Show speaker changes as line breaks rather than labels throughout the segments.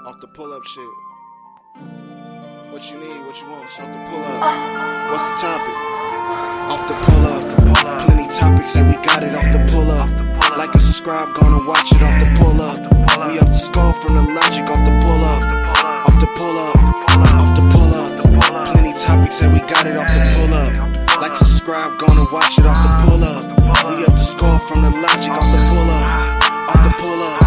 Off the pull-up shit. What you need, what you want, it's off the pull-up. What's the topic? Off the pull-up. Plenty topics, say we got it off the pull-up. Like and subscribe, gonna watch it off the pull-up. We up the score from the logic off the pull-up. Off the pull-up. Off the pull-up. Plenty topics, say we got it off the pull-up. Like and subscribe, gonna watch it off the pull-up. We up the score from the logic off the pull-up. Off the pull-up.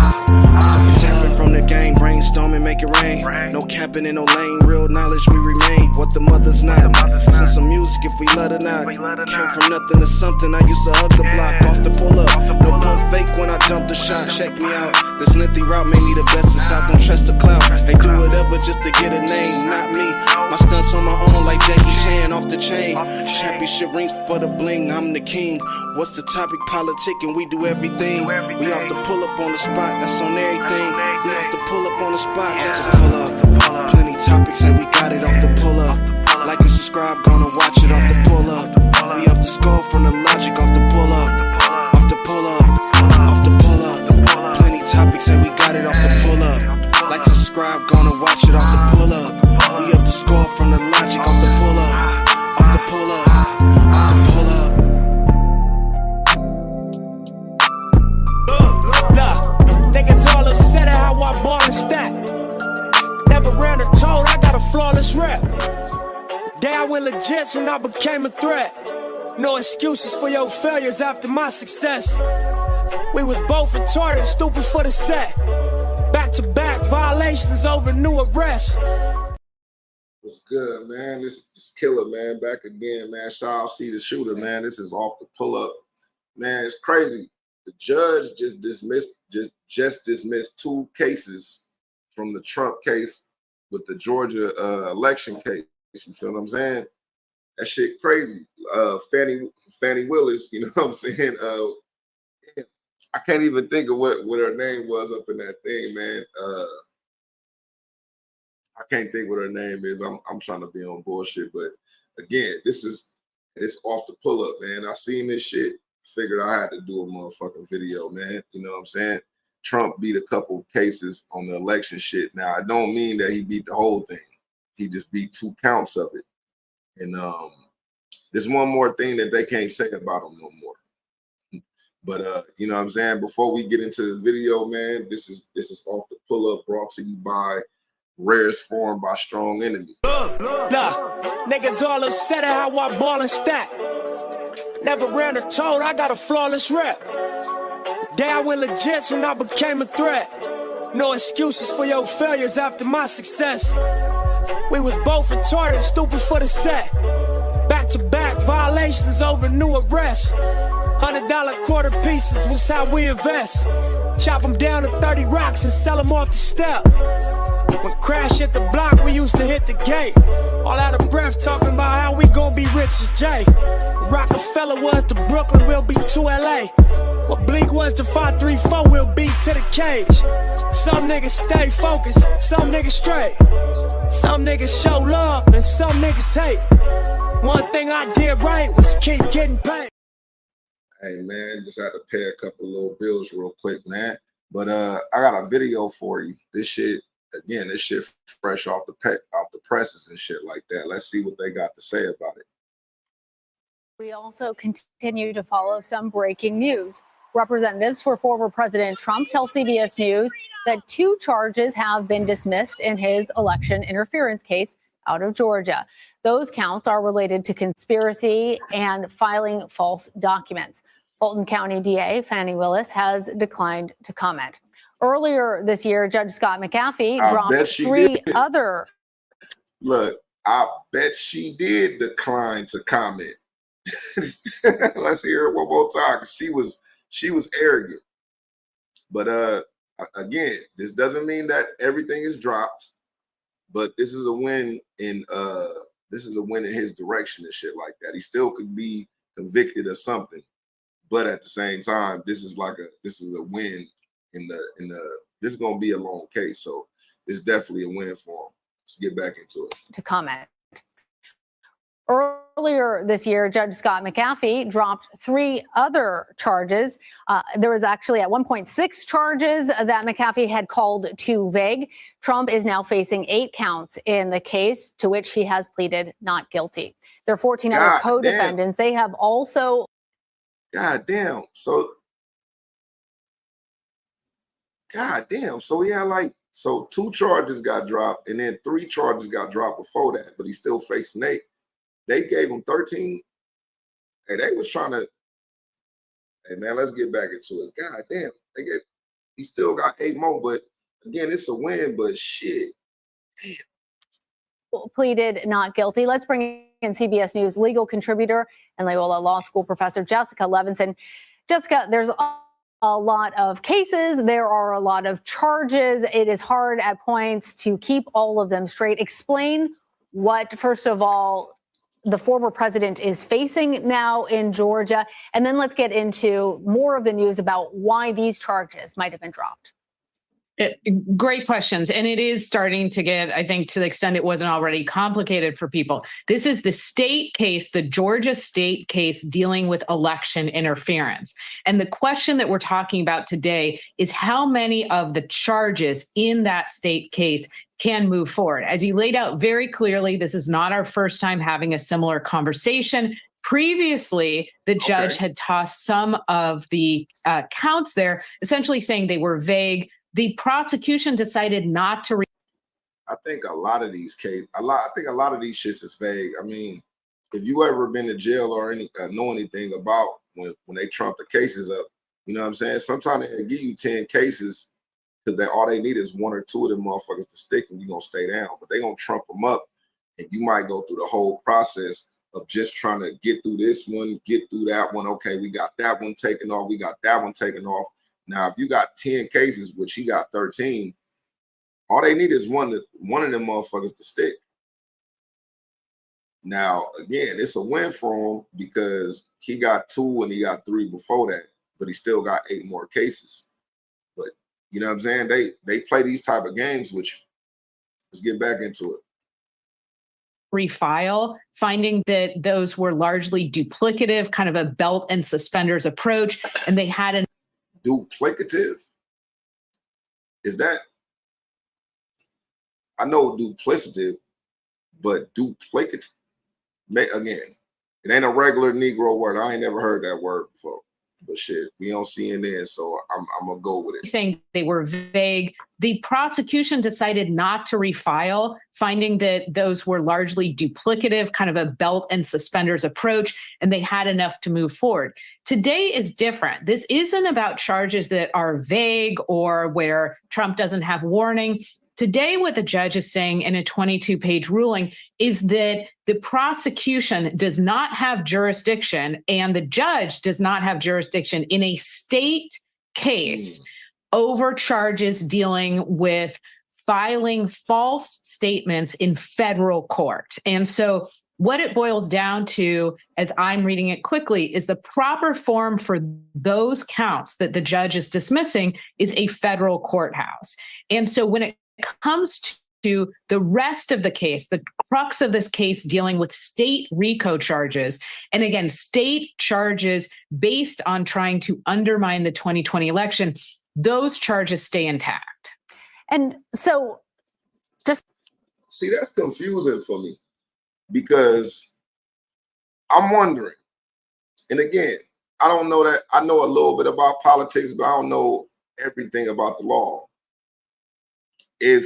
Tapping from the game, brainstorming, make it rain. No capping in no lane, real knowledge we remain. What the mother's not. Send some music if we love it or not. Came from nothing to something, I used to hug the block. Off the pull-up, no pump fake when I dump the shot. Shake me out, this lengthy route made me the best of South. Don't trust the clout, they do whatever just to get a name, not me. My stunts on my own like Jackie Chan off the chain. Championship rings for the bling, I'm the king. What's the topic? Politicking, we do everything. We off the pull up on the spot, that's on everything. We have to pull up on the spot, that's the pull up. Plenty topics, say we got it off the pull up. Like and subscribe, gonna watch it off the pull up. We up the score from the logic off the pull up. Off the pull up, off the pull up. Plenty topics, say we got it off the pull up. Like and subscribe, gonna watch it off the pull up. We up the score from the logic off the pull up. Off the pull up, off the pull up.
Niggas all upset at how I ball and stack. Never ran a toad, I got a flawless rap. Day I went legit when I became a threat. No excuses for your failures after my success. We was both retarded, stupid for the set. Back to back violations over new arrest.
What's good, man? This is Killer, man. Back again, man. Shout out See the Shooter, man. This is off the pull up. Man, it's crazy. The judge just dismissed two cases from the Trump case with the Georgia election case. You feel what I'm saying? That shit crazy. Fannie Willis, you know what I'm saying? I can't even think of what her name was up in that thing, man. I can't think what her name is. I'm trying to be on bullshit, but again, it's off the pull up, man. I seen this shit. Figured I had to do a motherfucking video, man. You know what I'm saying? Trump beat a couple cases on the election shit. Now, I don't mean that he beat the whole thing. He just beat 2 counts of it. And there's one more thing that they can't say about him no more. But you know what I'm saying? Before we get into the video, man, this is off the pull up, brought to you by Rarest Form by Strong Enemy.
Niggas all upset at how I ball and stack. Never ran a toad, I got a flawless rap. Day I went legit when I became a threat. No excuses for your failures after my success. We was both retarded, stupid for the set. Back to back violations over new arrests. $100 quarter pieces was how we invest. Chop them down to 30 rocks and sell them off the step. When crash hit the block, we used to hit the gate. All out of breath talking about how we gon' be rich as Jay. Rockefeller was to Brooklyn, we'll be to LA. What Bleak was to 534, we'll be to the cage. Some niggas stay focused, some niggas straight. Some niggas show love and some niggas hate. One thing I did right was keep getting paid.
Hey man, just had to pay a couple little bills real quick, man. But I got a video for you. This shit fresh off the presses and shit like that. Let's see what they got to say about it.
We also continue to follow some breaking news. Representatives for former President Trump tell CBS News that 2 charges have been dismissed in his election interference case out of Georgia. Those counts are related to conspiracy and filing false documents. Fulton County DA Fannie Willis has declined to comment. Earlier this year, Judge Scott McAfee dropped 3 other.
Look, I bet she did decline to comment. Let's hear it one more time. She was arrogant. But again, this doesn't mean that everything is dropped. But this is a win in his direction and shit like that. He still could be convicted of something, but at the same time, this is a win this is gonna be a long case, so it's definitely a win for him. Let's get back into it.
To comment. Earlier this year, Judge Scott McAfee dropped 3 other charges. There was actually at one point 6 charges that McAfee had called too vague. Trump is now facing 8 counts in the case to which he has pleaded not guilty. There are 14 other co-defendants. They have also.
God damn. So yeah, so 2 charges got dropped and then 3 charges got dropped before that, but he's still facing 8. They gave him 13. Hey, they was trying to, hey man, let's get back into it. God damn, he still got 8 more, but again, it's a win, but shit. Damn.
Pleaded not guilty. Let's bring in CBS News legal contributor and Loyola Law School professor Jessica Levinson. Jessica, there's a lot of cases. There are a lot of charges. It is hard at points to keep all of them straight. Explain what, first of all, the former president is facing now in Georgia. And then let's get into more of the news about why these charges might have been dropped.
Great questions. And it is starting to get, I think, to the extent it wasn't already complicated for people. This is the state case, the Georgia state case dealing with election interference. And the question that we're talking about today is how many of the charges in that state case can move forward. As you laid out very clearly, this is not our first time having a similar conversation. Previously, the judge had tossed some of the counts there, essentially saying they were vague. The prosecution decided not to.
I think a lot of these cases, I think a lot of these shits is vague. I mean, if you ever been to jail or know anything about when they trump the cases up, you know what I'm saying? Sometimes they give you 10 cases because all they need is 1 or 2 of them motherfuckers to stick and you're going to stay down. But they going to trump them up and you might go through the whole process of just trying to get through this one, get through that one. Okay, we got that one taken off. We got that one taken off. Now, if you got 10 cases, which he got 13, all they need is one of them motherfuckers to stick. Now, again, it's a win for him because he got 2 and he got 3 before that, but he still got 8 more cases. But you know what I'm saying? They play these type of games, which let's get back into it.
Refile, finding that those were largely duplicative, kind of a belt and suspenders approach, and they had an
duplicative? Is that? I know duplicative, but duplicative. Again, it ain't a regular Negro word. I ain't never heard that word before. But shit, we on CNN, so I'm gonna go with it.
Saying they were vague. The prosecution decided not to refile, finding that those were largely duplicative, kind of a belt and suspenders approach, and they had enough to move forward. Today is different. This isn't about charges that are vague or where Trump doesn't have warning. Today, what the judge is saying in a 22-page ruling is that the prosecution does not have jurisdiction and the judge does not have jurisdiction in a state case over charges dealing with filing false statements in federal court. And so what it boils down to, as I'm reading it quickly, is the proper form for those counts that the judge is dismissing is a federal courthouse. And so when it comes to the rest of the case, the crux of this case dealing with state RICO charges, and again, state charges based on trying to undermine the 2020 election, those charges stay intact.
And so just
see, that's confusing for me because I'm wondering, and again, I don't know that I know a little bit about politics, but I don't know everything about the law. If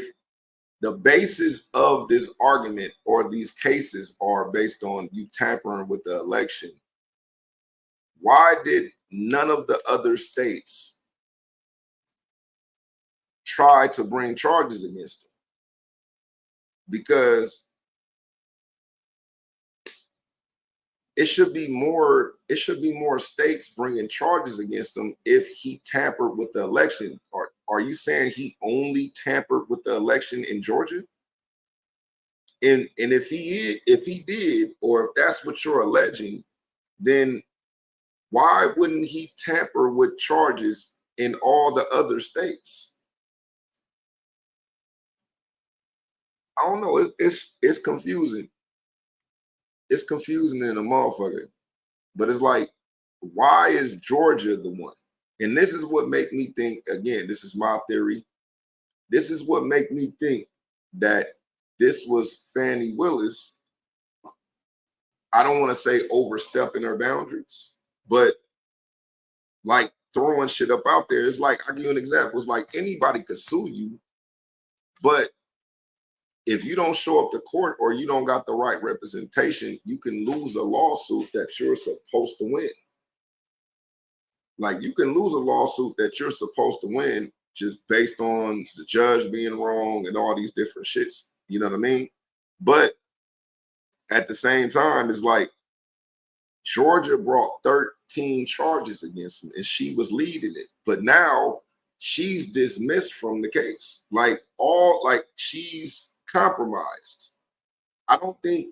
the basis of this argument or these cases are based on you tampering with the election, why did none of the other states try to bring charges against them? Because it should be more states bringing charges against him if he tampered with the election. Or are you saying he only tampered with the election in Georgia? And if he did, or if that's what you're alleging, then why wouldn't he tamper with charges in all the other states? I don't know. It's confusing. it's confusing in a motherfucker. But it's like, why is Georgia the one? And this is what make me think, again, this is my theory. This is what make me think that this was Fannie Willis. I don't want to say overstepping her boundaries, but like throwing shit up out there. It's like, I'll give you an example. It's like anybody could sue you, but if you don't show up to court or you don't got the right representation, you can lose a lawsuit that you're supposed to win. Like you can lose a lawsuit that you're supposed to win just based on the judge being wrong and all these different shits. You know what I mean? But at the same time, it's like Georgia brought 13 charges against him and she was leading it. But now she's dismissed from the case. Like she's compromised. I don't think,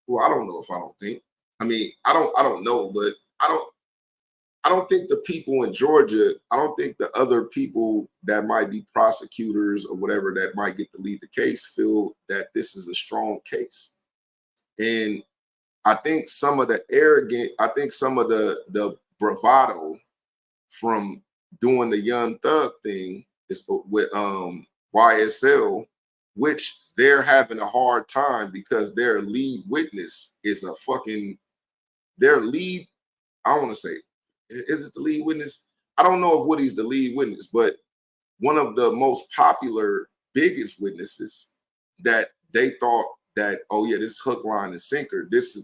well, I don't know if I don't think. I mean, I don't know, but I don't think the people in Georgia, I don't think the other people that might be prosecutors or whatever that might get to lead the case feel that this is a strong case. And I think some of the the bravado from doing the Young Thug thing is with YSL, which they're having a hard time because their lead witness is I want to say, is it the lead witness? I don't know if Woody's the lead witness, but one of the most popular, biggest witnesses that they thought that, oh yeah, this hook, line, and sinker, this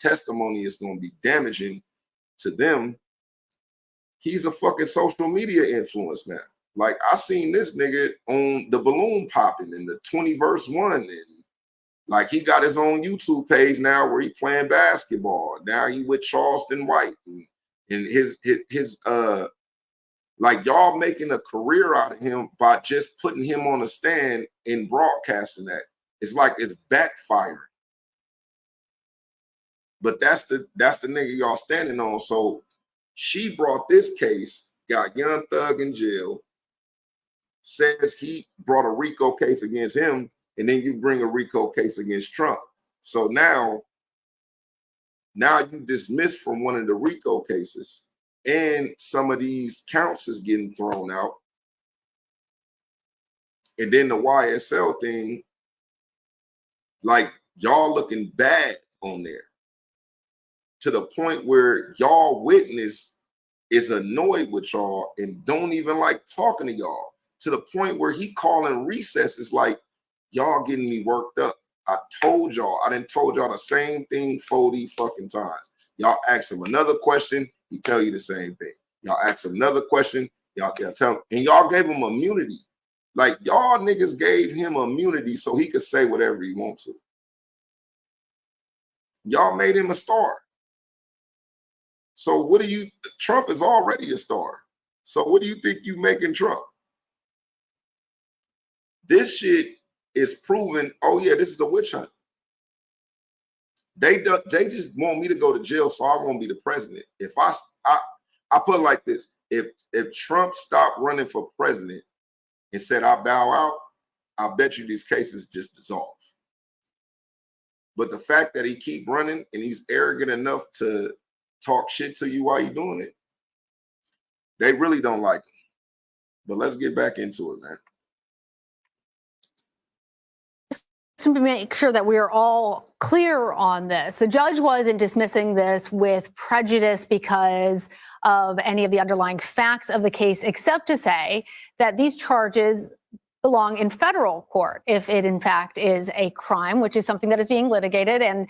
testimony is going to be damaging to them. He's a fucking social media influence now. Like I seen this nigga on the balloon popping in the 20 verse 1, and like he got his own YouTube page now where he playing basketball. Now he with Charleston White and his like y'all making a career out of him by just putting him on a stand and broadcasting that. It's like it's backfiring. But that's the nigga y'all standing on. So she brought this case, got Young Thug in jail, says he brought a RICO case against him, and then you bring a RICO case against Trump. So now you dismiss from one of the RICO cases, and some of these counts is getting thrown out. And then the YSL thing, like y'all looking bad on there to the point where y'all witness is annoyed with y'all and don't even like talking to y'all, to the point where he calling recesses like, y'all getting me worked up. I told y'all, I done told y'all the same thing 40 fucking times. Y'all ask him another question, he tell you the same thing. Y'all ask him another question, y'all tell him, and y'all gave him immunity. Like y'all niggas gave him immunity so he could say whatever he wants to. Y'all made him a star. So Trump is already a star. So what do you think you making Trump? This shit is proven, oh yeah, this is a witch hunt. They just want me to go to jail so I won't be the president. If I put it like this, if Trump stopped running for president and said I bow out, I bet you these cases just dissolve. But the fact that he keep running and he's arrogant enough to talk shit to you while you're doing it, they really don't like him. But let's get back into it, man.
To make sure that we are all clear on this, the judge wasn't dismissing this with prejudice because of any of the underlying facts of the case, except to say that these charges belong in federal court if it in fact is a crime, which is something that is being litigated and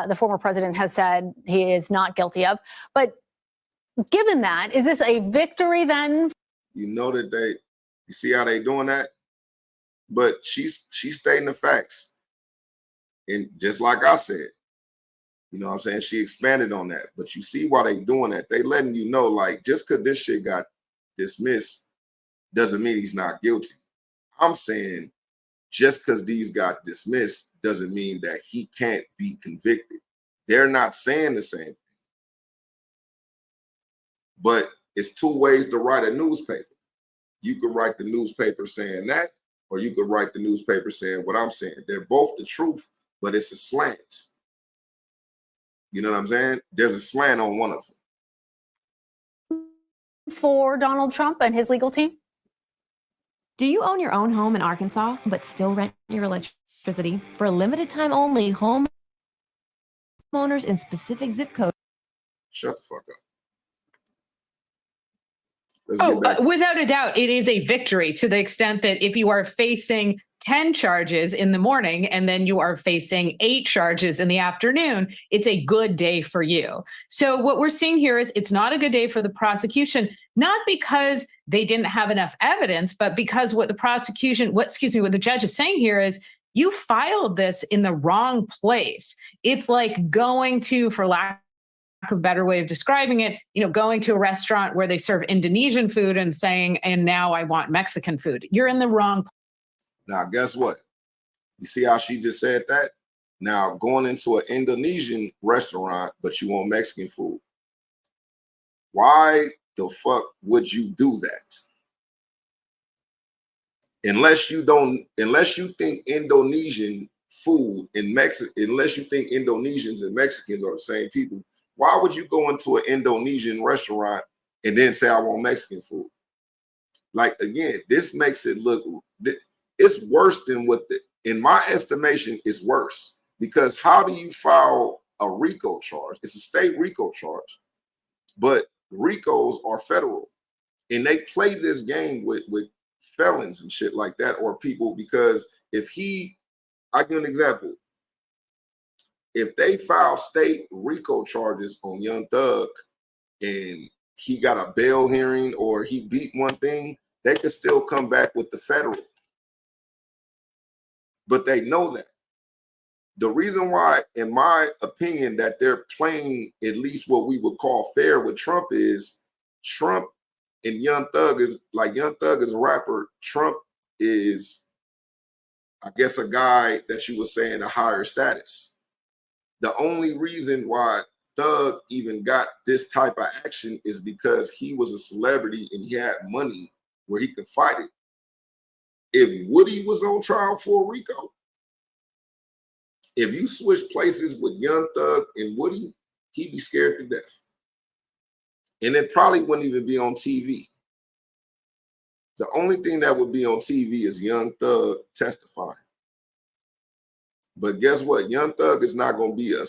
the former president has said he is not guilty of. But given that, is this a victory then?
You know that you see how they doing that? But she's stating the facts. And just like I said, you know what I'm saying? She expanded on that. But you see why they doing that. They letting you know, like, just because this shit got dismissed doesn't mean he's not guilty. I'm saying just because these got dismissed doesn't mean that he can't be convicted. They're not saying the same thing. But it's two ways to write a newspaper. You can write the newspaper saying that, or you could write the newspaper saying what I'm saying. They're both the truth, but it's a slant. You know what I'm saying? There's a slant on one of them.
For Donald Trump and his legal team?
Do you own your own home in Arkansas, but still rent your electricity? For a limited time only, homeowners in specific zip codes.
Shut the fuck up. Let's get back.
Without a doubt, it is a victory to the extent that if you are facing 10 charges in the morning and then you are facing 8 charges in the afternoon, it's a good day for you. So what we're seeing here is it's not a good day for the prosecution, not because they didn't have enough evidence, but because what the judge is saying here is you filed this in the wrong place. It's like going to, for lack of a better way of describing it, going to a restaurant where they serve Indonesian food and saying, and now I want Mexican food. You're in the wrong place.
Now, guess what? You see how she just said that? Now, going into an Indonesian restaurant, but you want Mexican food. Why the fuck would you do that? Unless you think Indonesian food and unless you think Indonesians and Mexicans are the same people, why would you go into an Indonesian restaurant and then say, I want Mexican food? Like, again, this makes it look, it's worse than in my estimation, it's worse. Because how do you file a RICO charge? It's a state RICO charge, but RICOs are federal. And they play this game with felons and shit like that, or people, because I give an example. If they file state RICO charges on Young Thug and he got a bail hearing or he beat one thing, they could still come back with the federal. But they know that. The reason why, in my opinion, that they're playing at least what we would call fair with Trump is Trump and Young Thug is a rapper. Trump is, I guess, a guy that you were saying a higher status. The only reason why Thug even got this type of action is because he was a celebrity and he had money where he could fight it. If Woody was on trial for RICO, if you switch places with Young Thug and Woody, he'd be scared to death. And it probably wouldn't even be on TV. The only thing that would be on TV is Young Thug testifying. But guess what? Young Thug is not going to be a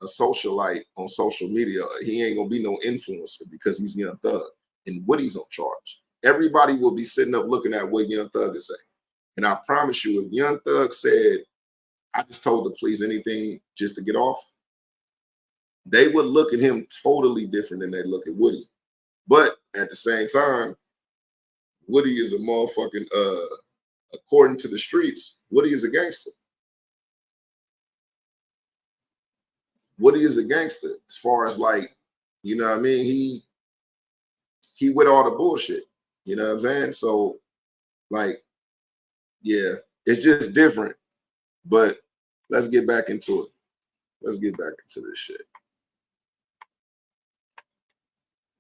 socialite on social media. He ain't going to be no influencer because he's Young Thug and Woody's on charge. Everybody will be sitting up looking at what Young Thug is saying. And I promise you, if Young Thug said, I just told the police anything just to get off, they would look at him totally different than they look at Woody. But at the same time, Woody is a motherfucking, according to the streets, Woody is a gangster. Woody is a gangster as far as, like, you know what I mean? He with all the bullshit, you know what I'm saying? So, like, yeah, it's just different. But let's get back into it. Let's get back into this shit.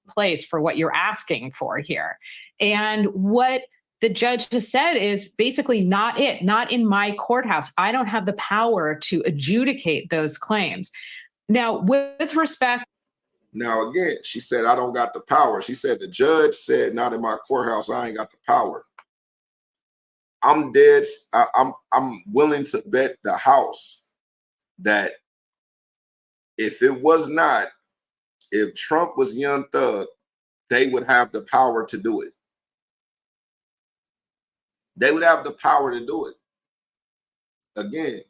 Place for what you're asking for here. And what the judge has said is basically not in my courthouse. I don't have the power to adjudicate those claims. Now, with respect.
Now, again, she said, I don't got the power. She said, the judge said, not in my courthouse, I ain't got the power. I'm dead. I'm willing to bet the house that if Trump was Young Thug, they would have the power to do it. They would have the power to do it. Again,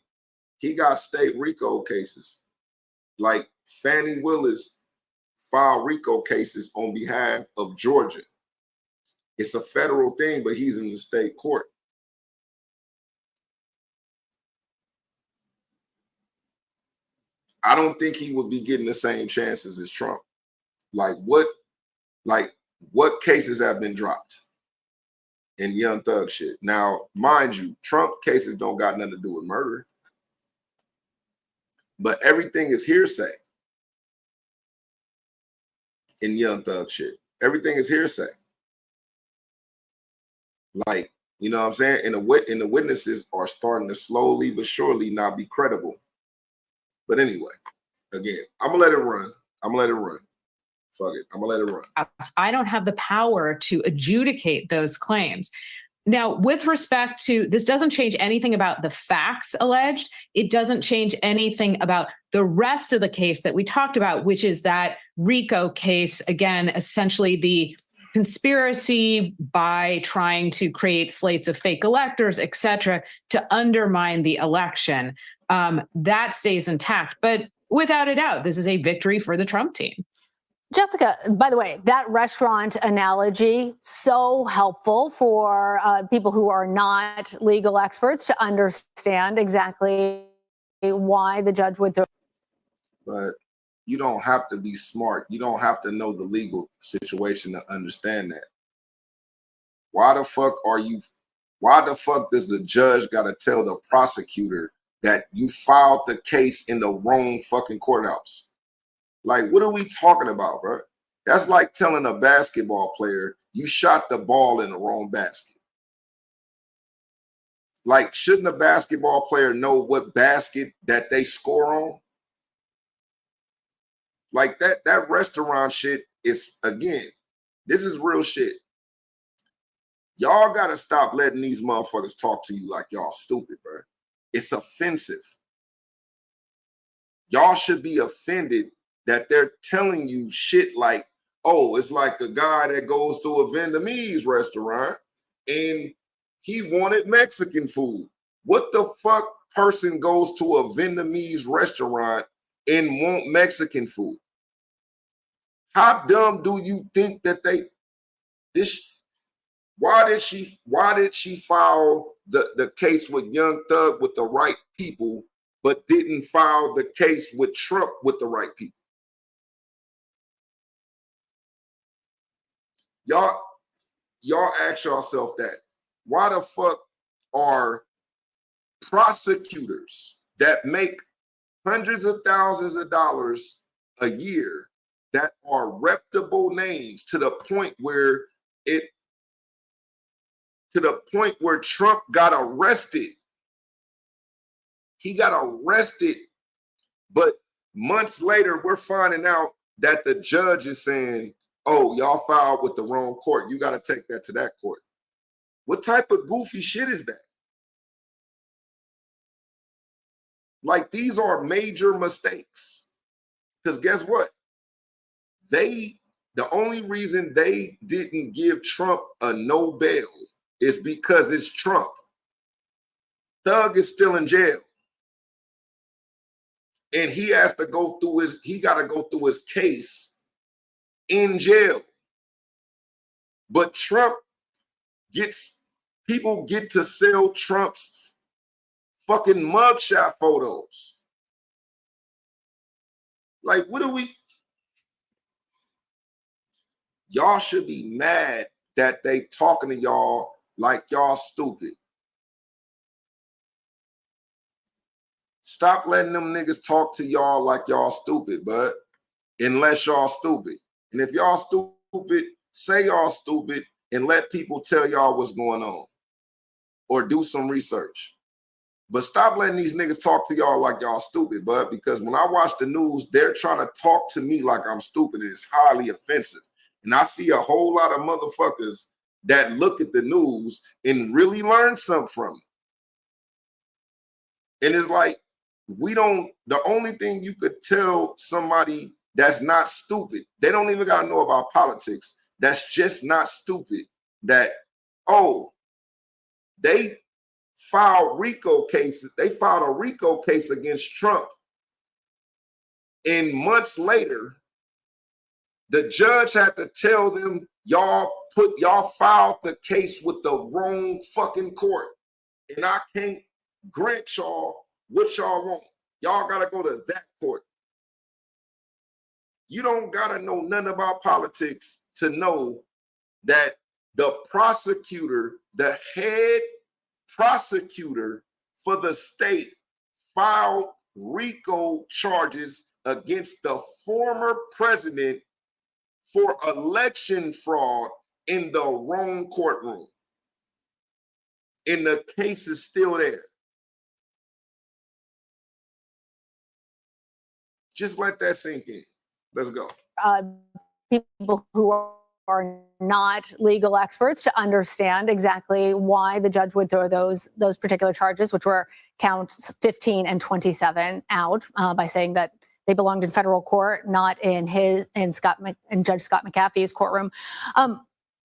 he got state RICO cases. Like Fannie Willis filed RICO cases on behalf of Georgia. It's a federal thing, but he's in the state court. I don't think he would be getting the same chances as Trump. Like what cases have been dropped in Young Thug shit? Now, mind you, Trump cases don't got nothing to do with murder. But everything is hearsay in Young Thug shit. Everything is hearsay. Like, you know what I'm saying? And the witnesses are starting to slowly but surely not be credible. But anyway, again, I'm gonna let it run. Fuck it. I'm gonna let it run.
I don't have the power to adjudicate those claims. Now, with respect to this, doesn't change anything about the facts alleged. It doesn't change anything about the rest of the case that we talked about, which is that RICO case. Again, essentially the conspiracy by trying to create slates of fake electors, et cetera, to undermine the election. That stays intact. But without a doubt, this is a victory for the Trump team.
Jessica, by the way, that restaurant analogy, so helpful for people who are not legal experts to understand exactly why the judge would throw.
But you don't have to be smart. You don't have to know the legal situation to understand that. Why the fuck does the judge got to tell the prosecutor that you filed the case in the wrong fucking courthouse? Like, what are we talking about, bro? That's like telling a basketball player you shot the ball in the wrong basket. Like, shouldn't a basketball player know what basket that they score on? Like that restaurant shit is, again, this is real shit. Y'all gotta stop letting these motherfuckers talk to you like y'all stupid, bro. It's offensive. Y'all should be offended that they're telling you shit like, oh, it's like a guy that goes to a Vietnamese restaurant and he wanted Mexican food. What the fuck person goes to a Vietnamese restaurant and want Mexican food? How dumb do you think that why did she file the case with Young Thug with the right people, but didn't file the case with Trump with the right people? Y'all ask yourself that. Why the fuck are prosecutors that make hundreds of thousands of dollars a year that are reputable names to the point where Trump got arrested? He got arrested, but months later, we're finding out that the judge is saying, oh, y'all filed with the wrong court. You got to take that to that court. What type of goofy shit is that? Like, these are major mistakes. Because guess what? The only reason they didn't give Trump a no bail is because it's Trump. Thug is still in jail. And he has to go through his case in jail. But people get to sell Trump's fucking mugshot photos. Like, y'all should be mad that they talking to y'all like y'all stupid. Stop letting them niggas talk to y'all like y'all stupid, bud. Unless y'all stupid. And if y'all stupid, say y'all stupid and let people tell y'all what's going on. Or do some research. But stop letting these niggas talk to y'all like y'all stupid, bud. Because when I watch the news, they're trying to talk to me like I'm stupid, and it's highly offensive. And I see a whole lot of motherfuckers that look at the news and really learn something from it. And it's like, the only thing you could tell somebody that's not stupid, they don't even got to know about politics, that's just not stupid, that, oh, they filed RICO cases. They filed a RICO case against Trump. And months later, the judge had to tell them, y'all filed the case with the wrong fucking court. And I can't grant y'all what y'all want. Y'all got to go to that court. You don't got to know nothing about politics to know that the prosecutor, the head prosecutor for the state, filed RICO charges against the former president for election fraud in the wrong courtroom. And the case is still there. Just let that sink in. Let's go.
People who are not legal experts to understand exactly why the judge would throw those particular charges, which were counts 15 and 27, out by saying that they belonged in federal court, not in Judge Scott McAfee's courtroom.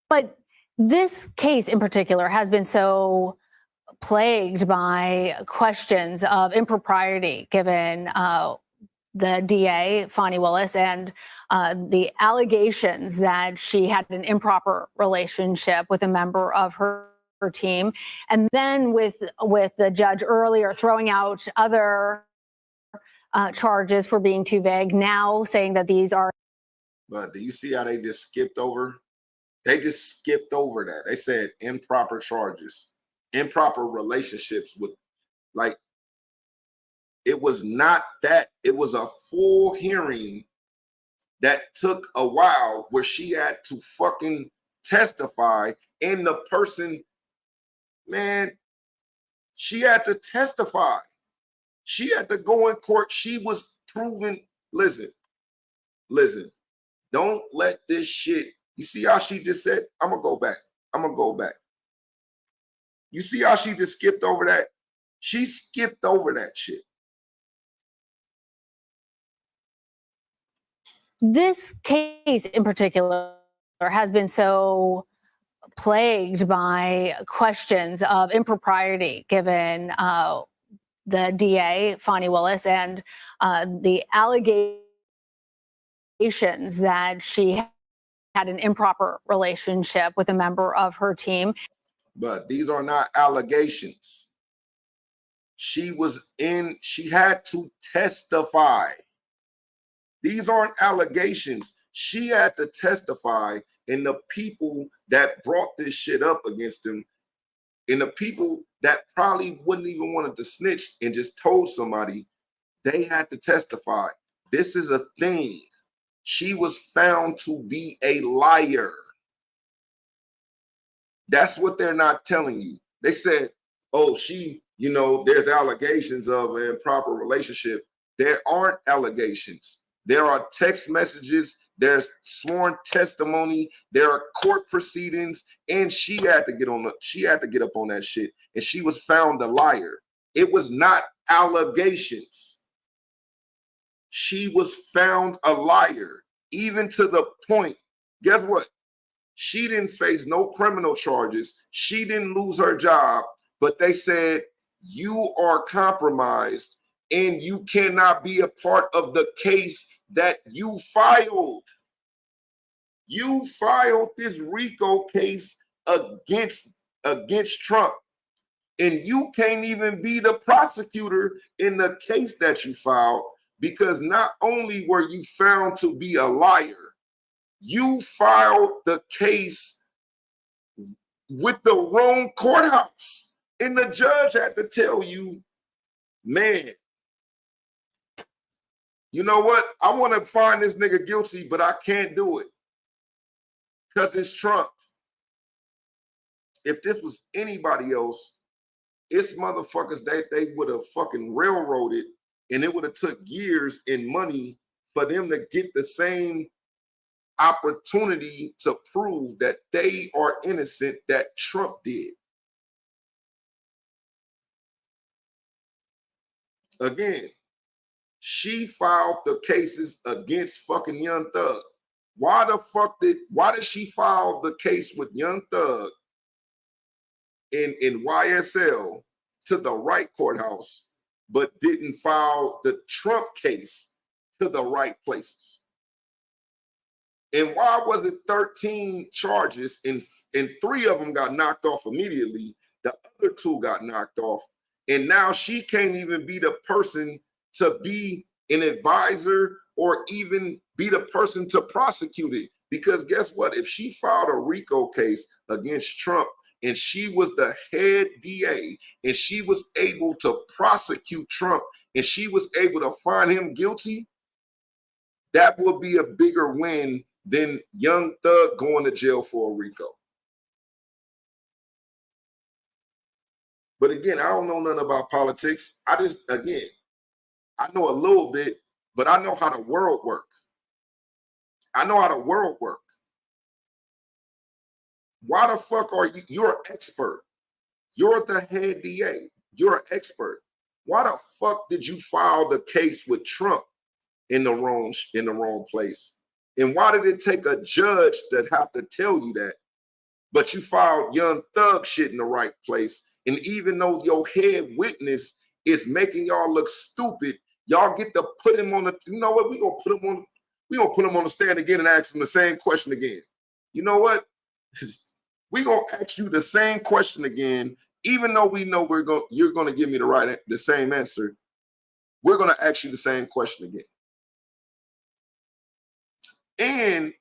But this case in particular has been so plagued by questions of impropriety given the DA, Fani Willis, and the allegations that she had an improper relationship with a member of her team. And then with the judge earlier throwing out other charges for being too vague, now saying that these are.
But do you see how they just skipped over? They just skipped over that. They said improper charges, improper relationships with, like, it was not that. It was a full hearing that took a while where she had to fucking testify, and the person, man, she had to testify. She had to go in court. She was proven. Listen, don't let this shit. You see how she just said, I'm gonna go back. You see how she just skipped over that? She skipped over that shit.
This case in particular has been so plagued by questions of impropriety given the DA, Fani Willis, and the allegations that she had an improper relationship with a member of her team.
But these are not allegations. She had to testify. These aren't allegations. She had to testify, and the people that brought this shit up against him, and the people that probably wouldn't even want to snitch and just told somebody, they had to testify. This is a thing. She was found to be a liar. That's what they're not telling you. They said, oh, there's allegations of an improper relationship. There aren't allegations. There are text messages, there's sworn testimony, there are court proceedings, and she had to get up on that shit, and she was found a liar. It was not allegations. She was found a liar, even to the point, guess what? She didn't face no criminal charges. She didn't lose her job, but they said, you are compromised and you cannot be a part of the case that you filed. You filed this RICO case against Trump, and you can't even be the prosecutor in the case that you filed, because not only were you found to be a liar, you filed the case with the wrong courthouse. And the judge had to tell you, man, you know what? I want to find this nigga guilty, but I can't do it because it's Trump. If this was anybody else, it's motherfuckers they would have fucking railroaded, and it would have took years and money for them to get the same opportunity to prove that they are innocent that Trump did. Again, she filed the cases against fucking Young Thug. Why did she file the case with Young Thug in YSL to the right courthouse, but didn't file the Trump case to the right places? And why was it 13 charges and 3 of them got knocked off immediately? The other 2 got knocked off. And now she can't even be the person to be an advisor or even be the person to prosecute it. Because guess what? If she filed a RICO case against Trump and she was the head DA and she was able to prosecute Trump and she was able to find him guilty, that would be a bigger win than Young Thug going to jail for a RICO. But again, I don't know nothing about politics. I know a little bit, but I know how the world work. I know how the world work. Why the fuck are you? You're an expert. You're the head DA. You're an expert. Why the fuck did you file the case with Trump in the wrong place? And why did it take a judge that have to tell you that? But you filed Young Thug shit in the right place. And even though your head witness is making y'all look stupid, y'all get to put him on the, you know what? We're gonna put him on the stand again and ask him the same question again. You know what? We're gonna ask you the same question again, even though we know you're gonna give me the same answer. We're gonna ask you the same question again. And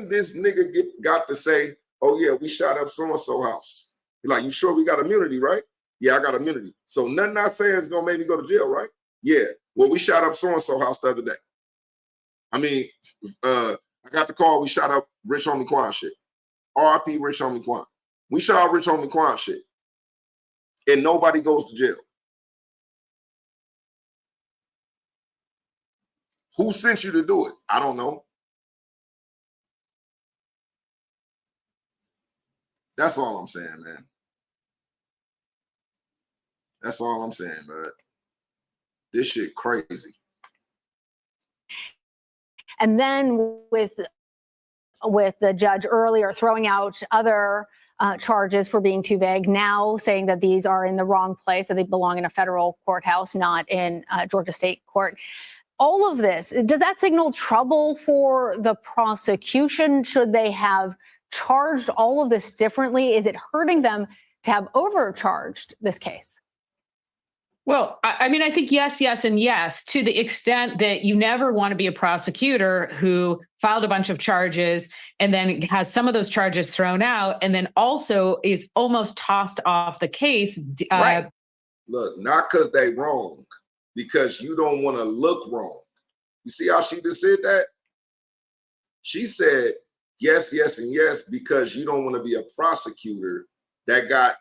this nigga got to say, oh yeah, we shot up so-and-so house. He's like, you sure we got immunity, right? Yeah, I got immunity. So nothing I say is gonna make me go to jail, right? Yeah. Well, we shot up so-and-so house the other day. I mean, I got the call, we shot up Rich Homie Quan shit. RIP Rich Homie Quan. We shot up Rich Homie Quan shit. And nobody goes to jail. Who sent you to do it? I don't know. That's all I'm saying, man. That's all I'm saying, man. This shit crazy.
And then with the judge earlier throwing out other charges for being too vague, now saying that these are in the wrong place, that they belong in a federal courthouse, not in Georgia State court. All of this, does that signal trouble for the prosecution? Should they have charged all of this differently? Is it hurting them to have overcharged this case?
Well, I mean, I think yes, and yes, to the extent that you never want to be a prosecutor who filed a bunch of charges and then has some of those charges thrown out and then also is almost tossed off the case.
Right. Look, not because they wrong, because you don't want to look wrong. You see how she just said that? She said, yes, and yes, because you don't want to be a prosecutor that got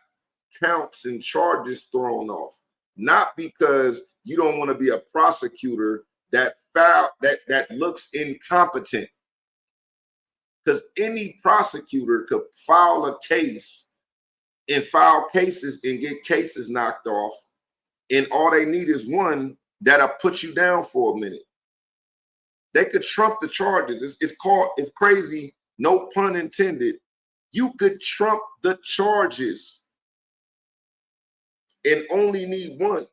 counts and charges thrown off. Not because you don't want to be a prosecutor that looks incompetent. Because any prosecutor could file a case and file cases and get cases knocked off. And all they need is one that'll put you down for a minute. They could trump the charges. It's crazy, no pun intended. You could trump the charges and only need one.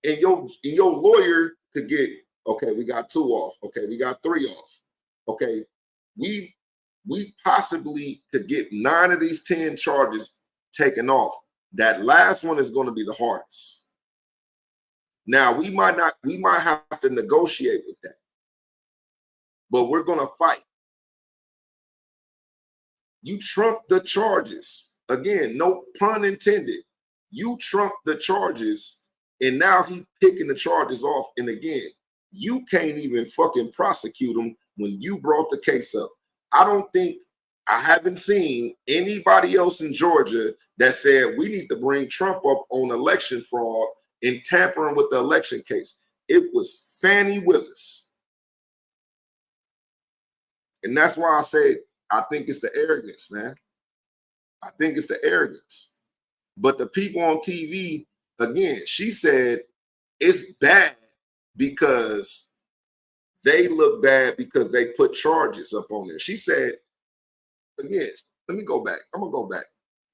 And your lawyer could get, okay, we got 2 off. Okay, we got 3 off. Okay, we possibly could get 9 of these 10 charges taken off. That last one is going to be the hardest. Now, we might have to negotiate with that. But we're going to fight. You trump the charges. Again, no pun intended. You trump the charges, and now he picking the charges off. And again, you can't even fucking prosecute him when you brought the case up. I haven't seen anybody else in Georgia that said we need to bring Trump up on election fraud and tampering with the election case. It was Fannie Willis. And that's why I said, I think it's the arrogance, man. I think it's the arrogance. But the people on TV, again, she said it's bad because they look bad because they put charges up on there. She said, again, let me go back. I'm going to go back.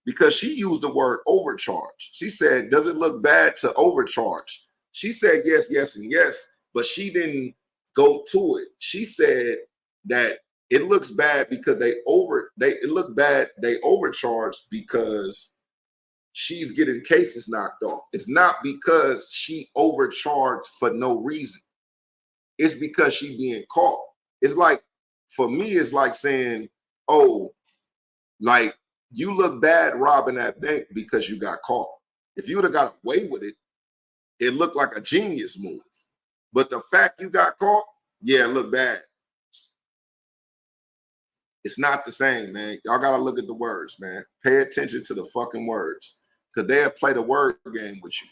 Because she used the word overcharge. She said, does it look bad to overcharge? She said yes, and yes, but she didn't go to it. She said that it looks bad because they overcharged because she's getting cases knocked off. It's not because she overcharged for no reason. It's because she being caught. It's like, for me, it's like saying, oh, like you look bad robbing that bank because you got caught. If you would have got away with it, it looked like a genius move. But the fact you got caught, yeah, it looked bad. It's not the same, man. Y'all got to look at the words, man. Pay attention to the fucking words because they'll play the word game with you.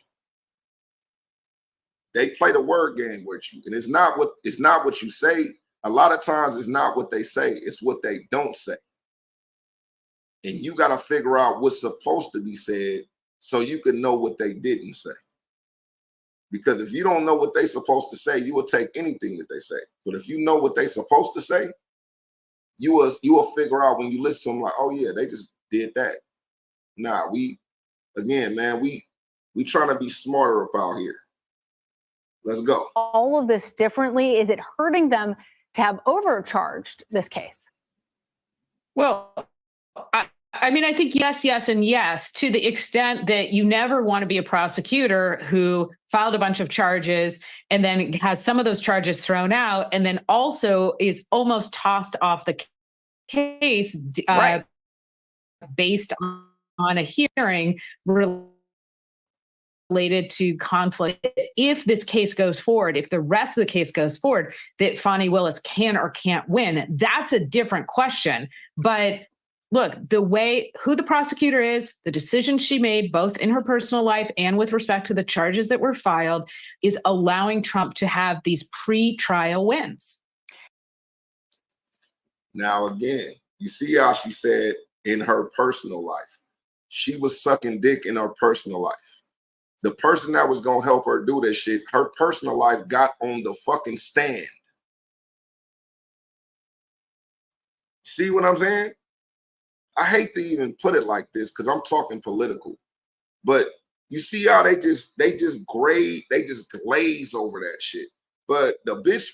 they play the word game with you, and it's not what you say. A lot of times, it's not what they say; it's what they don't say. And you got to figure out what's supposed to be said so you can know what they didn't say. Because if you don't know what they're supposed to say, you will take anything that they say. But if you know what they're supposed to say, you will figure out when you listen to them, like, oh yeah, they just did that. Nah, again, man, we trying to be smarter up out here. Let's go.
All of this differently, is it hurting them to have overcharged this case?
Well, I mean, I think yes, and yes, to the extent that you never want to be a prosecutor who filed a bunch of charges and then has some of those charges thrown out and then also is almost tossed off the case
Right.
Based on a hearing related to conflict. If this case goes forward, if the rest of the case goes forward, that Fani Willis can or can't win, that's a different question. But look, who the prosecutor is, the decision she made, both in her personal life and with respect to the charges that were filed, is allowing Trump to have these pre-trial wins.
Now, again, you see how she said in her personal life, she was sucking dick in her personal life. The person that was going to help her do this shit, her personal life got on the fucking stand. See what I'm saying? I hate to even put it like this because I'm talking political, but you see how they just glaze over that shit. But the bitch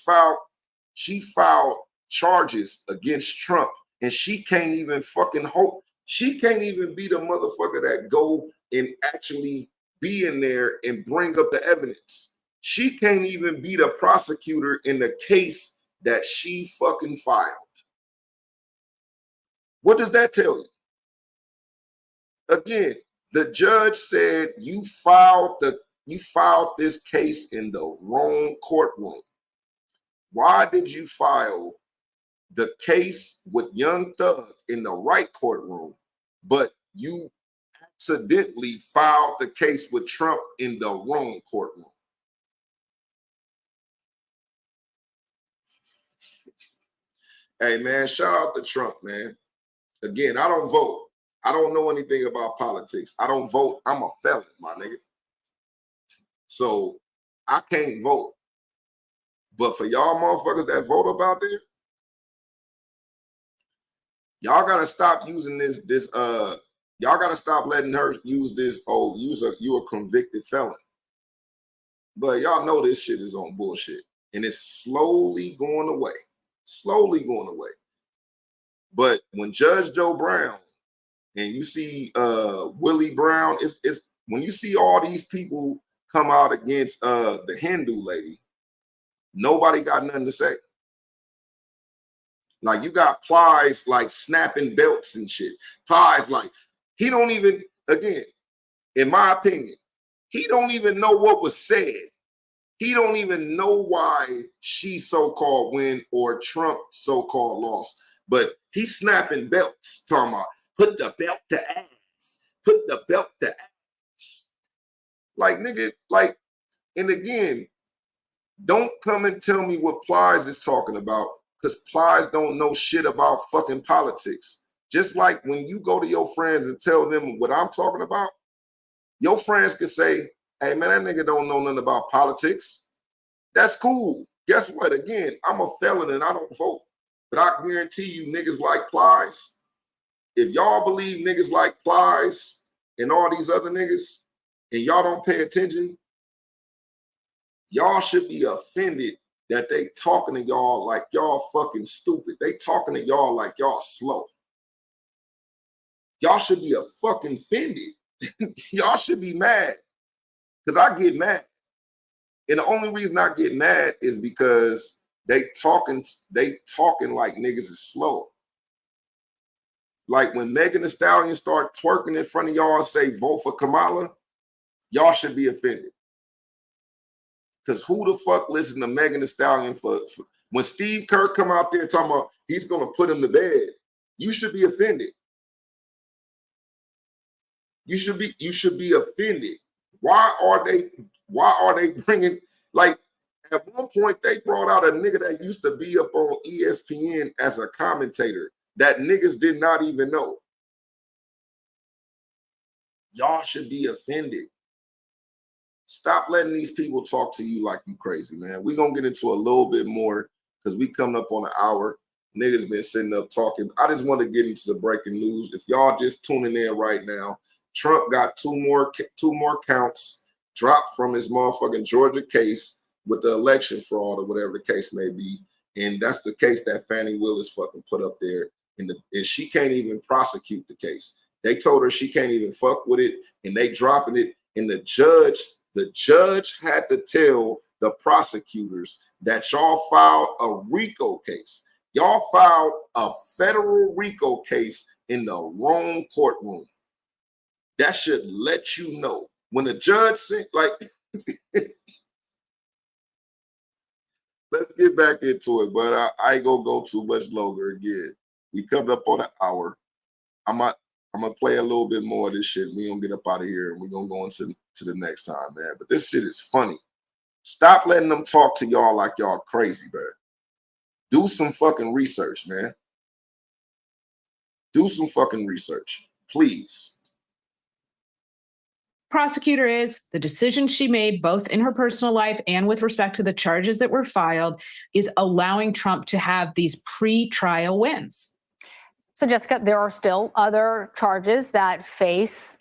filed charges against Trump, and she can't even fucking hope. She can't even be the motherfucker that go and actually be in there and bring up the evidence. She can't even be the prosecutor in the case that she fucking filed. What does that tell you? Again, the judge said you filed this case in the wrong courtroom. Why did you file the case with Young Thug in the right courtroom, but you accidentally filed the case with Trump in the wrong courtroom? Hey man, shout out to Trump, man. Again, I don't vote. I don't know anything about politics. I don't vote. I'm a felon, my nigga. So I can't vote. But for y'all motherfuckers that vote up out there, y'all gotta stop using this. Y'all gotta stop letting her use this. Oh, you a convicted felon. But y'all know this shit is on bullshit, and it's slowly going away. Slowly going away. But when Judge Joe Brown and you see Willie Brown, it's when you see all these people come out against the Hindu lady, nobody got nothing to say. Like you got Plies like snapping belts and shit. Plies like he don't even, again, in my opinion, he don't even know what was said. He don't even know why she so-called win or Trump so-called lost. But he's snapping belts, talking about put the belt to ass, put the belt to ass. Like, nigga, like, and again, don't come and tell me what Plies is talking about, because Plies don't know shit about fucking politics. Just like when you go to your friends and tell them what I'm talking about, your friends can say, hey man, that nigga don't know nothing about politics. That's cool. Guess what? Again, I'm a felon and I don't vote. But I guarantee you niggas like Plies, if y'all believe niggas like Plies and all these other niggas, and y'all don't pay attention, y'all should be offended that they talking to y'all like y'all fucking stupid. They talking to y'all like y'all slow. Y'all should be fucking offended. Y'all should be mad. Because I get mad. And the only reason I get mad is because they talking like niggas is slow. Like when Megan Thee Stallion start twerking in front of y'all and say vote for Kamala, y'all should be offended. Because who the fuck listen to Megan Thee Stallion for when Steve Kerr come out there talking about he's gonna put him to bed, you should be offended. You should be offended. Why are they bringing, Like, at one point, they brought out a nigga that used to be up on ESPN as a commentator that niggas did not even know. Y'all should be offended. Stop letting these people talk to you like you crazy, man. We're going to get into a little bit more because we coming up on an hour. Niggas been sitting up talking. I just want to get into the breaking news. If y'all just tuning in right now, Trump got two more counts dropped from his motherfucking Georgia case with the election fraud or whatever the case may be. And that's the case that Fani Willis fucking put up there. And she can't even prosecute the case. They told her she can't even fuck with it, and they dropping it. And the judge had to tell the prosecutors that y'all filed a RICO case. Y'all filed a federal RICO case in the wrong courtroom. That should let you know. When the judge said, like, let's get back into it, but I ain't gonna go too much longer again. We coming up on an hour. I'm gonna play a little bit more of this shit. We gonna get up out of here and we're gonna go into the next time, man. But this shit is funny. Stop letting them talk to y'all like y'all crazy, bro. Do some fucking research, man. Do some fucking research, please.
Prosecutor is the decision she made both in her personal life and with respect to the charges that were filed is allowing Trump to have these pre-trial wins.
So, Jessica, there are still other charges that face.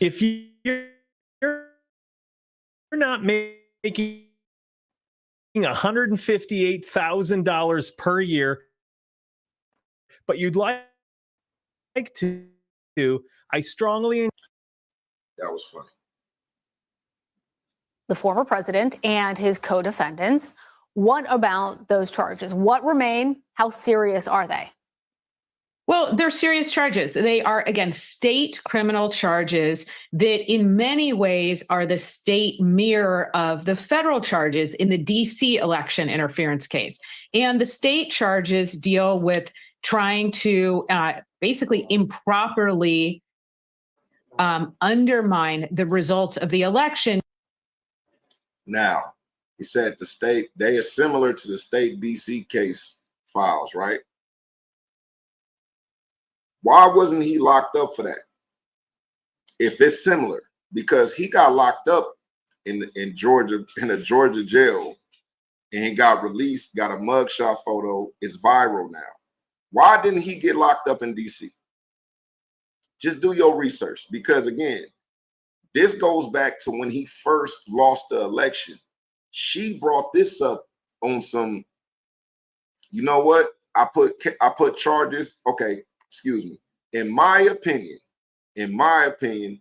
If you're not making $158,000 per year, but you'd like to, I strongly.
That was funny.
The former president and his co-defendants. What about those charges? What remain? How serious are they?
Well, they're serious charges. They are, again, state criminal charges that in many ways are the state mirror of the federal charges in the DC election interference case. And the state charges deal with trying to basically improperly undermine the results of the election.
Now, he said the state, they are similar to the state DC case files, right? Why wasn't he locked up for that? If it's similar, because he got locked up in Georgia, in a Georgia jail, and he got released, got a mugshot photo, it's viral now. Why didn't he get locked up in DC? Just do your research, because again, this goes back to when he first lost the election. She brought this up on some, you know what? I put charges. Okay, excuse me. In my opinion,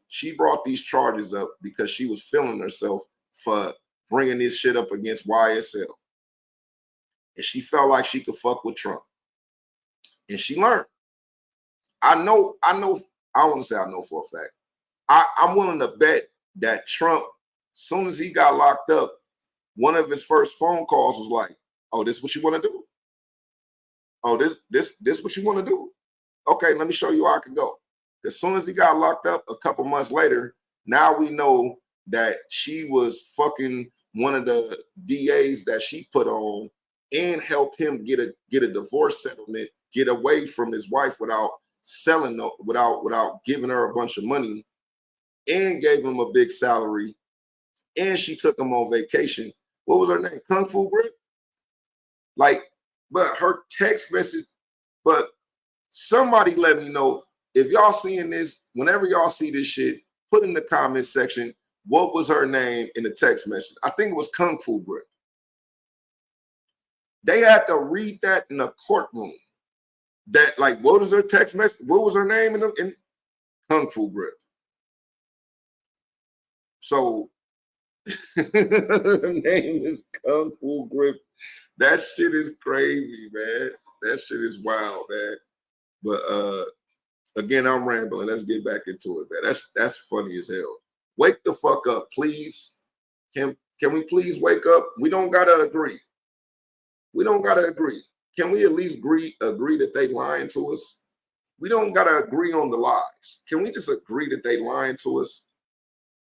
she brought these charges up because she was feeling herself for bringing this shit up against YSL. And she felt like she could fuck with Trump. And she learned. I want to say I know for a fact. I'm willing to bet that Trump, as soon as he got locked up, one of his first phone calls was like, "Oh, this is what you want to do? Oh, this what you want to do? Okay, let me show you how I can go." As soon as he got locked up a couple months later, now we know that she was fucking one of the DAs that she put on and helped him get a divorce settlement, get away from his wife without selling, without giving her a bunch of money, and gave him a big salary, and she took him on vacation. What was her name? Kung Fu Grip? Like, but her text message, but somebody let me know if y'all seeing this, whenever y'all see this shit, put in the comment section, what was her name in the text message? I think it was Kung Fu Grip. They had to read that in a courtroom. That, like, what was her text message? What was her name in Kung Fu Grip? So her name is Kung Fu Grip. That shit is crazy, man. That shit is wild, man. But again, I'm rambling. Let's get back into it, man. That's funny as hell. Wake the fuck up, please. Can we please wake up? We don't gotta agree. We don't gotta agree. Can we at least agree that they lying to us? We don't gotta agree on the lies. Can we just agree that they lying to us?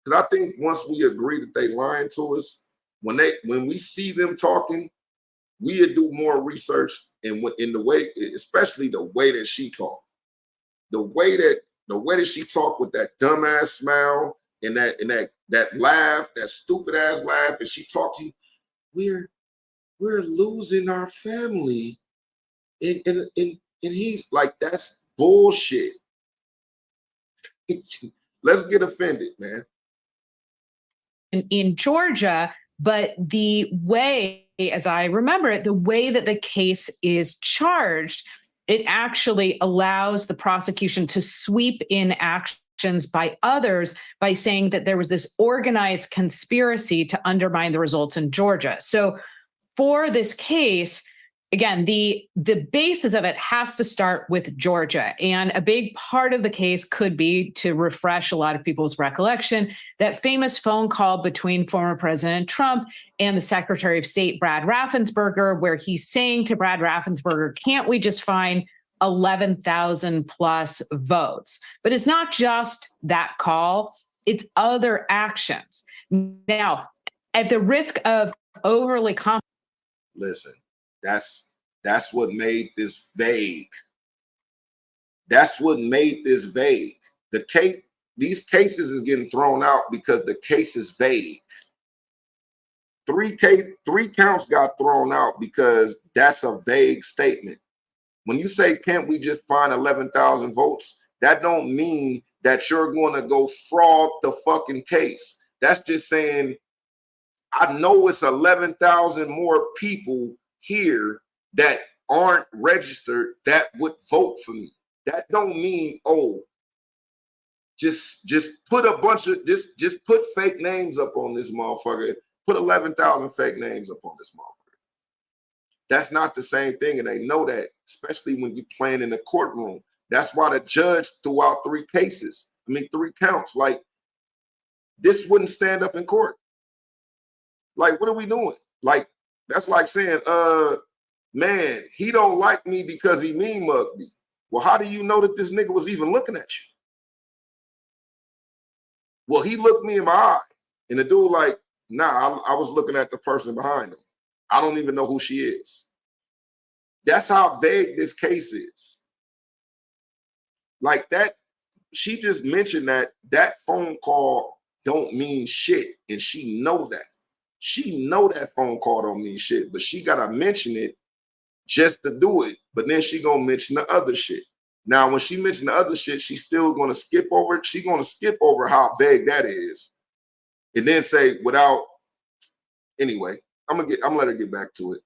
Because I think once we agree that they lying to us, when we see them talking, we'll do more research in the way, especially the way that she talked. The way that she talked with that dumbass smile and that laugh, that stupid ass laugh, and she talked to you, we're losing our family. And he's like, that's bullshit. Let's get offended, man.
In Georgia, but the way, as I remember it, the way that the case is charged, it actually allows the prosecution to sweep in actions by others by saying that there was this organized conspiracy to undermine the results in Georgia. So for this case, again, the basis of it has to start with Georgia. And a big part of the case could be, to refresh a lot of people's recollection, that famous phone call between former President Trump and the Secretary of State, Brad Raffensperger, where he's saying to Brad Raffensperger, can't we just find 11,000 plus votes? But it's not just that call, it's other actions. Now, at the risk of overly
listen, that's what made this vague. That's what made this vague. These cases is getting thrown out because the case is vague. Three counts got thrown out because that's a vague statement. When you say, can't we just find 11,000 votes? That don't mean that you're going to go fraud the fucking case. That's just saying, I know it's 11,000 more people here that aren't registered that would vote for me. That don't mean, oh, just put a bunch of, just put fake names up on this motherfucker. Put 11,000 fake names up on this motherfucker. That's not the same thing, and they know that, especially when you're playing in the courtroom. That's why the judge threw out 3 counts. Like, this wouldn't stand up in court. Like, what are we doing? Like, that's like saying, man, he don't like me because he mean mugged me. Well, how do you know that this nigga was even looking at you? Well, he looked me in my eye, and the dude like, nah, I was looking at the person behind him. I don't even know who she is. That's how vague this case is. Like that, she just mentioned that phone call don't mean shit, and she know that. She know that phone call don't mean shit, but she gotta mention it just to do it. But then she gonna mention the other shit. Now, when she mentioned the other shit, she's still gonna skip over it. She's gonna skip over how vague that is, and then say without. Anyway, I'm gonna let her get back to it.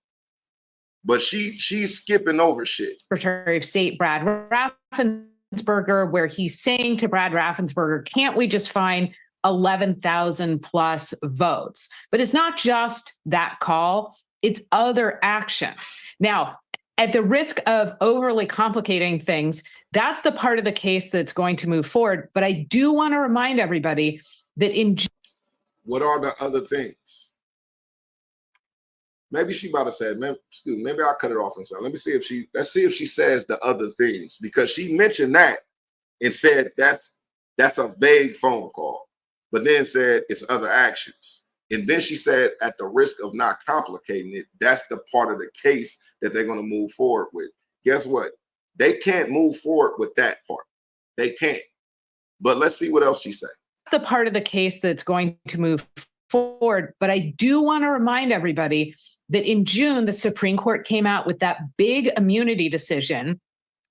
But she's skipping over shit.
Secretary of State Brad Raffensperger, where he's saying to Brad Raffensperger, can't we just find 11,000 plus votes? But it's not just that call, it's other actions. Now, at the risk of overly complicating things, that's the part of the case that's going to move forward. But I do want to remind everybody that
what are the other things? Maybe she about to say, maybe I'll cut it off and say, let's see if she says the other things, because she mentioned that and said that's a vague phone call, but then said it's other actions. And then she said, at the risk of not complicating it, that's the part of the case that they're going to move forward with. Guess what? They can't move forward with that part. They can't. But let's see what else she said.
The part of the case that's going to move forward. But I do want to remind everybody that in June, the Supreme Court came out with that big immunity decision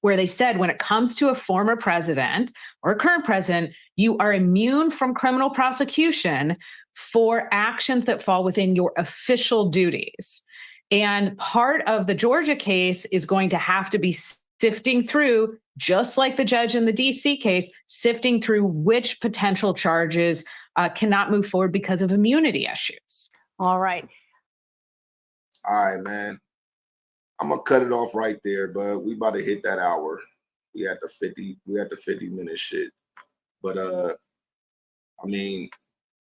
where they said when it comes to a former president or a current president, you are immune from criminal prosecution for actions that fall within your official duties. And part of the Georgia case is going to have to be sifting through, just like the judge in the DC case, sifting through which potential charges cannot move forward because of immunity issues.
All right.
All right, man. I'm gonna cut it off right there, but we about to hit that hour. We at the 50-minute shit. But I mean,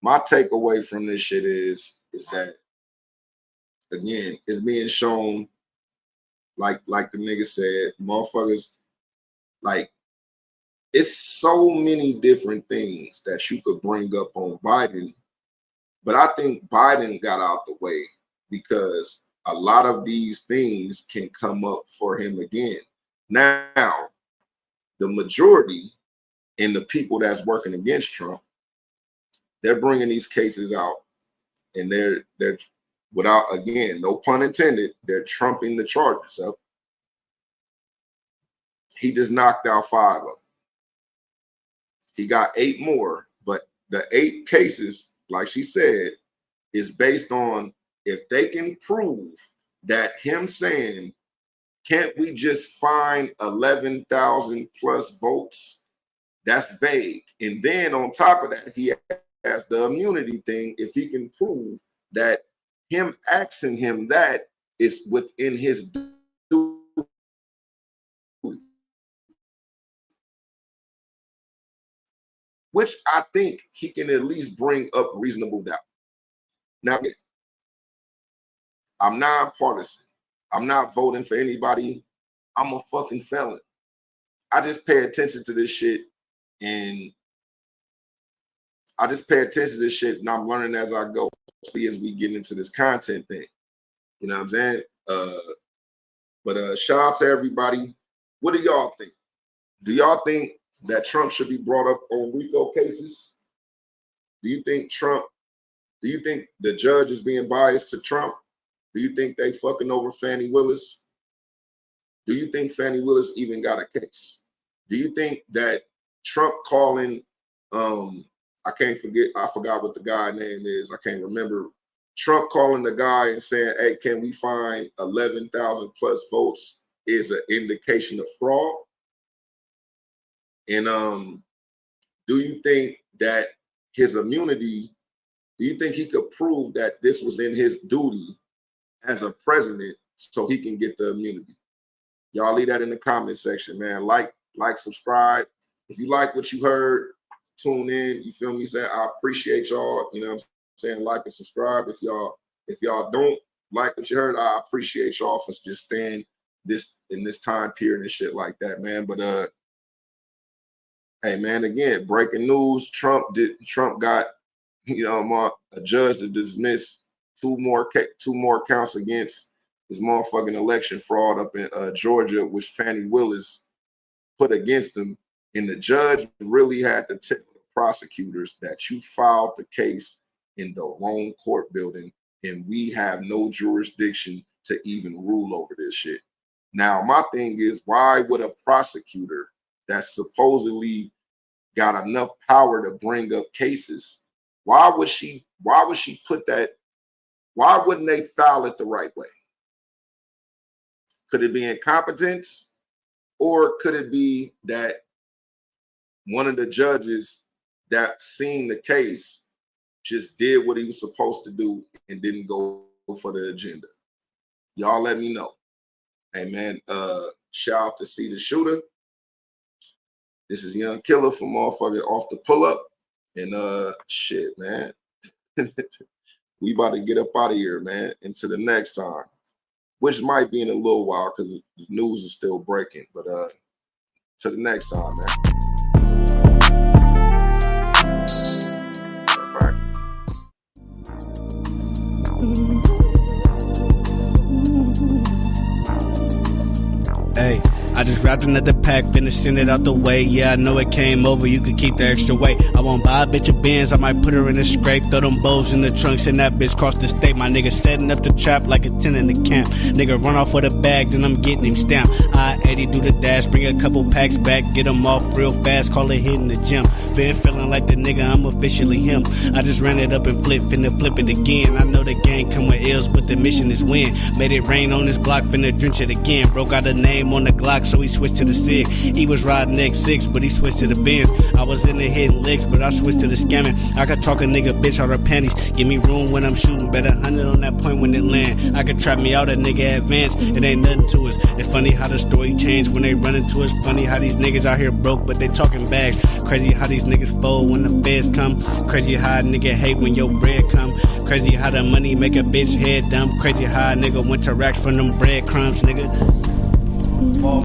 my takeaway from this shit is that, again, it's being shown, like the nigga said, motherfuckers, like, it's so many different things that you could bring up on Biden, But I think Biden got out the way because a lot of these things can come up for him again. Now, the majority and the people that's working against Trump, they're bringing these cases out, and they're without, again, no pun intended, they're trumping the charges up. He just knocked out 5 of them. He got 8 more, but the 8 cases, like she said, is based on if they can prove that him saying, can't we just find 11,000 plus votes? That's vague. And then on top of that, he has the immunity thing. If he can prove that him asking him that is within his duty, which I think he can at least bring up reasonable doubt. Now, I'm nonpartisan. I'm not voting for anybody. I'm a fucking felon. I just pay attention to this shit, and and I'm learning as I go, especially as we get into this content thing. You know what I'm saying? But shout out to everybody. What do y'all think? Do y'all think that Trump should be brought up on RICO cases? Do you think the judge is being biased to Trump? Do you think they fucking over Fani Willis? Do you think Fani Willis even got a case? Do you think that Trump calling, I forgot what the guy name is. I can't remember. Trump calling the guy and saying, hey, can we find 11,000 plus votes is an indication of fraud? And do you think that his immunity, do you think he could prove that this was in his duty as a president so he can get the immunity? Y'all leave that in the comment section, man. Like, subscribe. If you like what you heard, tune in. You feel me? I appreciate y'all. You know what I'm saying? Like and subscribe. If y'all don't like what you heard, I appreciate y'all for just staying in this time period and shit like that, man. But hey, man, again, breaking news. Trump got, a judge to dismiss two more counts against his motherfucking election fraud up in Georgia, which Fani Willis put against him. And the judge really had to tell the prosecutors that you filed the case in the wrong court building, and we have no jurisdiction to even rule over this shit. Now, my thing is, why would a prosecutor that supposedly got enough power to bring up cases, why would she put that? Why wouldn't they file it the right way? Could it be incompetence, or could it be that one of the judges that seen the case just did what he was supposed to do and didn't go for the agenda? Y'all let me know. Hey, man, shout out to See the Shooter. This is Young Killer from motherfucking Off the Pull Up. And shit, man. We about to get up out of here, man, until the next time, which might be in a little while because the news is still breaking. But to the next time, man.
Hey, I just wrapped another pack, finishing it out the way. Yeah, I know it came over, you could keep the extra weight. I won't buy a bitch of Benz, I might put her in a scrape. Throw them bows in the trunks and that bitch cross the state. My nigga setting up the trap like a 10 in the camp. Nigga run off with a bag, then I'm getting him stamped. I-80 do the dash, bring a couple packs back, get them off real fast, call it hitting the gym. Been feeling like the nigga, I'm officially him. I just ran it up and finna flip it again. I know the gang come with ills, but the mission is win. Made it rain on this Glock, finna drench it again. Broke out a name on the Glock, so he switched to the SIG. He was riding X6, but he switched to the Benz. I was in the hitting licks, but I switched to the scamming. I could talk a nigga bitch out her panties. Give me room when I'm shooting, bet 100 on that point when it land. I could trap me out, a nigga advance. It ain't nothing to us. It's funny how the story changed when they run into us. Funny how these niggas out here broke, but they talking bags. Crazy how these niggas fold when the feds come. Crazy how a nigga hate when your bread come. Crazy how the money make a bitch head dumb. Crazy how a nigga went to racks from them breadcrumbs, nigga.